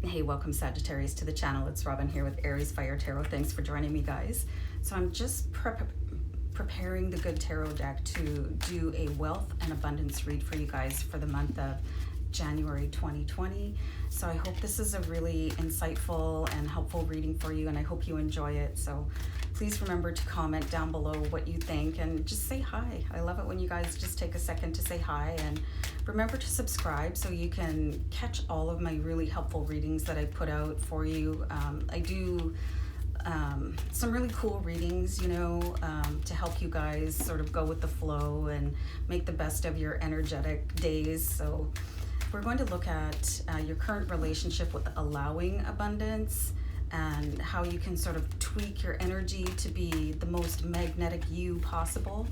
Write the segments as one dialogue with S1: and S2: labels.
S1: Hey, welcome Sagittarius to the channel. It's Robin here with Aries Fire Tarot. Thanks for joining me, guys. So I'm just preparing the good tarot deck to do a wealth and abundance read for you guys for the month of January 2020. So I hope this is a really insightful and helpful reading for you, and I hope you enjoy it. So please remember to comment down below what you think and just say hi. I love it when you guys just take a second to say hi, and remember to subscribe so you can catch all of my really helpful readings that I put out for you. I do some really cool readings, to help you guys sort of go with the flow and make the best of your energetic days. So we're going to look at your current relationship with allowing abundance and how you can sort of tweak your energy to be the most magnetic you possible.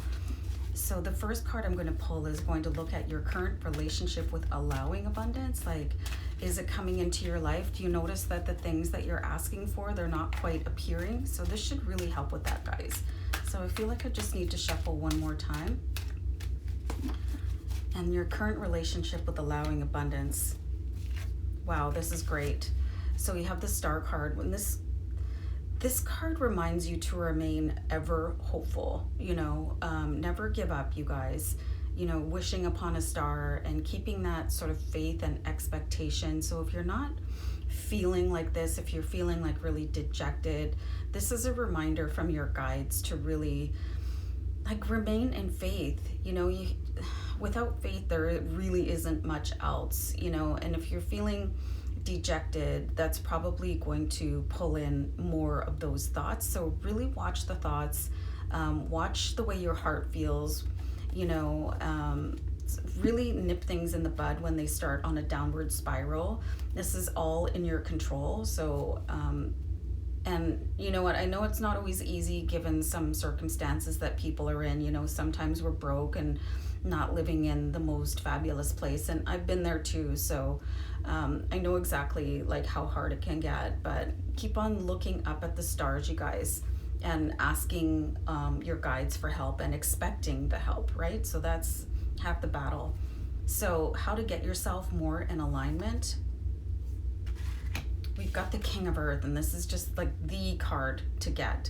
S1: So the first card I'm going to pull is going to look at your current relationship with allowing abundance. Like, is it coming into your life? Do you notice that the things that you're asking for, they're not quite appearing? So this should really help with that, guys. So I feel like I just need to shuffle one more time. And your current relationship with allowing abundance. Wow, this is great. So you have the Star card. When this card reminds you to remain ever hopeful, never give up, you guys, wishing upon a star and keeping that sort of faith and expectation. So if you're not feeling like this, if you're feeling like really dejected, this is a reminder from your guides to really remain in faith. Without faith, there really isn't much else, and if you're feeling dejected, that's probably going to pull in more of those thoughts. So really watch the thoughts, watch the way your heart feels, really nip things in the bud when they start on a downward spiral. This is all in your control. So and you know what, I know it's not always easy given some circumstances that people are in. Sometimes we're broke and not living in the most fabulous place, and I've been there too. So I know exactly how hard it can get, but keep on looking up at the stars, you guys, and asking your guides for help and expecting the help, right? So that's half the battle. So how to get yourself more in alignment? We've got the King of Earth, and this is just the card to get.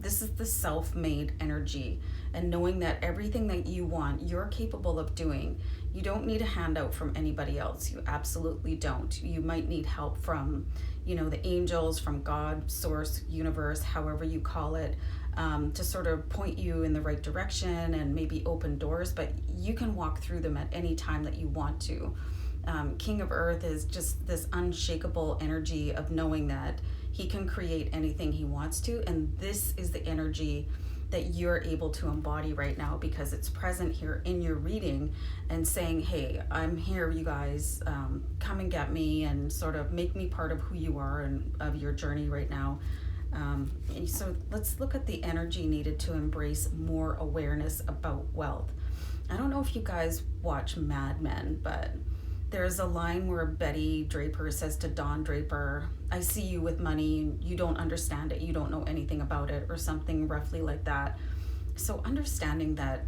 S1: This is the self-made energy, and knowing that everything that you want, you're capable of doing. You don't need a handout from anybody else. You absolutely don't. You might need help from, the angels, from God, source, universe, however you call it, to sort of point you in the right direction and maybe open doors, but you can walk through them at any time that you want to. King of Earth is just this unshakable energy of knowing that he can create anything he wants to, and this is the energy that you're able to embody right now because it's present here in your reading and saying, hey, I'm here, you guys, come and get me and sort of make me part of who you are and of your journey right now. And so let's look at the energy needed to embrace more awareness about wealth. I don't know if you guys watch Mad Men, but there's a line where Betty Draper says to Don Draper, I see you with money, you don't understand it, you don't know anything about it, or something roughly like that. So understanding that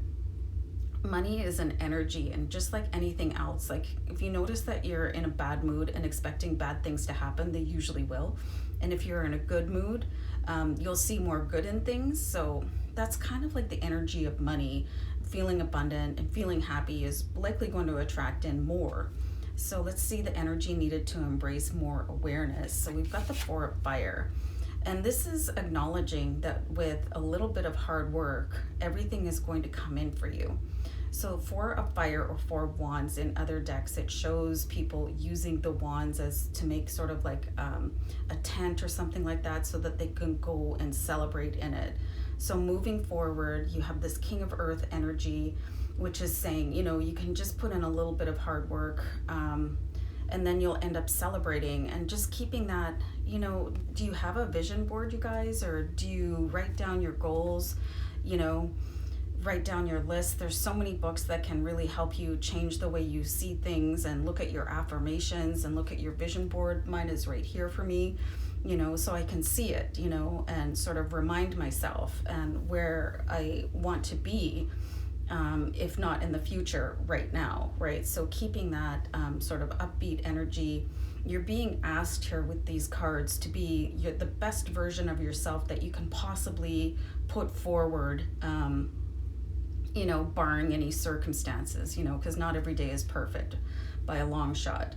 S1: money is an energy, and just like anything else, if you notice that you're in a bad mood and expecting bad things to happen, they usually will. And if you're in a good mood, you'll see more good in things. So that's kind of the energy of money. Feeling abundant and feeling happy is likely going to attract in more. So let's see the energy needed to embrace more awareness. So we've got the Four of Fire. And this is acknowledging that with a little bit of hard work, everything is going to come in for you. So Four of Fire or Four of Wands in other decks, it shows people using the wands as to make sort of a tent or something like that so that they can go and celebrate in it. So moving forward, you have this King of Earth energy, which is saying, you can just put in a little bit of hard work, and then you'll end up celebrating. And just keeping that, do you have a vision board, you guys? Or do you write down your goals, write down your list? There's so many books that can really help you change the way you see things and look at your affirmations and look at your vision board. Mine is right here for me. So I can see it, and sort of remind myself and where I want to be, if not in the future, right now, right? So keeping that sort of upbeat energy you're being asked here with these cards to be the best version of yourself that you can possibly put forward, barring any circumstances, because not every day is perfect by a long shot.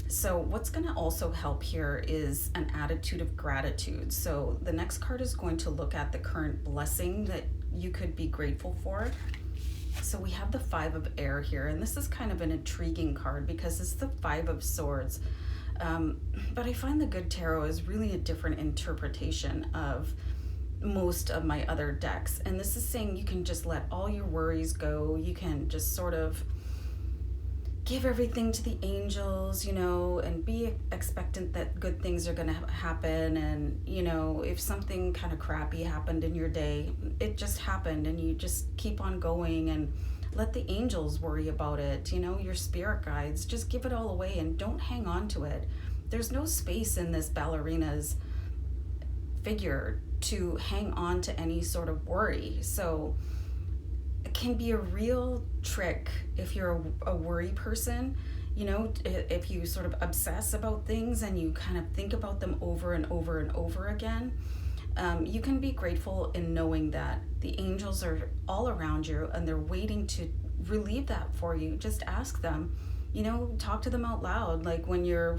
S1: So what's going to also help here is an attitude of gratitude. So the next card is going to look at the current blessing that you could be grateful for. So we have the Five of Air here, and this is kind of an intriguing card because it's the Five of Swords. But I find the Good Tarot is really a different interpretation of most of my other decks. And this is saying you can just let all your worries go. You can just sort of give everything to the angels, and be expectant that good things are going to happen. And, if something kind of crappy happened in your day, it just happened, and you just keep on going and let the angels worry about it. Your spirit guides, just give it all away and don't hang on to it. There's no space in this ballerina's figure to hang on to any sort of worry. So it can be a real trick if you're a worry person, if you sort of obsess about things and you kind of think about them over and over and over again. You can be grateful in knowing that the angels are all around you and they're waiting to relieve that for you. Just ask them, talk to them out loud, like when you're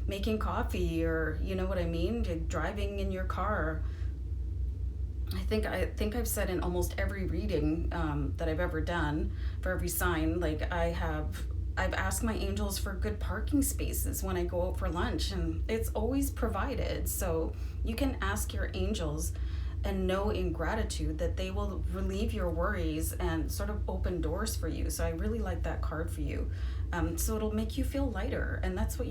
S1: making coffee, or what I mean, driving in your car. I think I've said in almost every reading that I've ever done for every sign, like I've asked my angels for good parking spaces when I go out for lunch, and it's always provided. So you can ask your angels and know in gratitude that they will relieve your worries and sort of open doors for you. So I really like that card for you. So it'll make you feel lighter, and that's what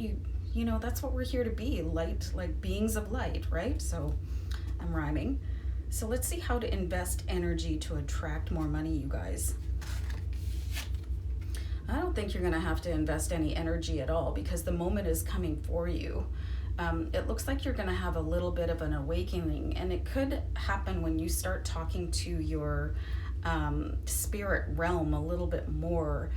S1: that's what we're here to be, light, like beings of light, right? So I'm rhyming. So let's see how to invest energy to attract more money, you guys. I don't think you're going to have to invest any energy at all because the moment is coming for you. It looks like you're going to have a little bit of an awakening, and it could happen when you start talking to your spirit realm a little bit more.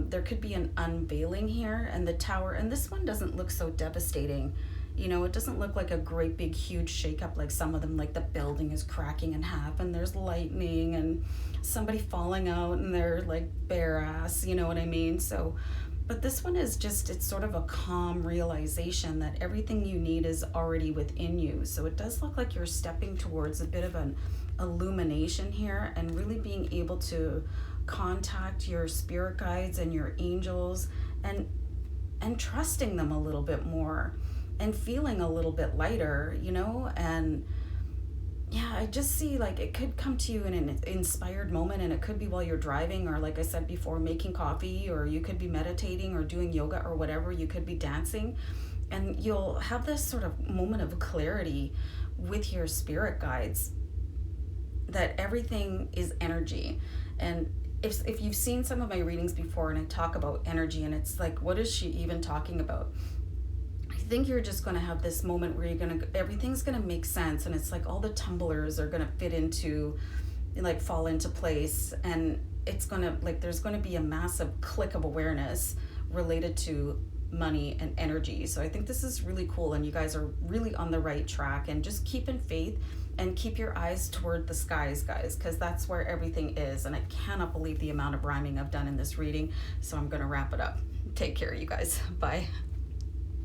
S1: There could be an unveiling here, and the Tower, and this one doesn't look so devastating. It doesn't look like a great big huge shakeup like some of them, like the building is cracking in half and there's lightning and somebody falling out and they're like bare ass, you know what I mean? So, but this one is just, it's sort of a calm realization that everything you need is already within you. So it does look like you're stepping towards a bit of an illumination here and really being able to contact your spirit guides and your angels and trusting them a little bit more. And feeling a little bit lighter, and yeah, I just see like it could come to you in an inspired moment, and it could be while you're driving, or like I said before, making coffee, or you could be meditating or doing yoga or whatever. You could be dancing, and you'll have this sort of moment of clarity with your spirit guides that everything is energy. And if you've seen some of my readings before and I talk about energy and it's like, what is she even talking about? I think you're just going to have this moment where everything's going to make sense, and it's like all the tumblers are going to fit into, like, fall into place, and it's going to, like, there's going to be a massive click of awareness related to money and energy. So I think this is really cool, and you guys are really on the right track, and just keep in faith and keep your eyes toward the skies, guys, because that's where everything is. And I cannot believe the amount of rhyming I've done in this reading, so I'm going to wrap it up. Take care, you guys. Bye.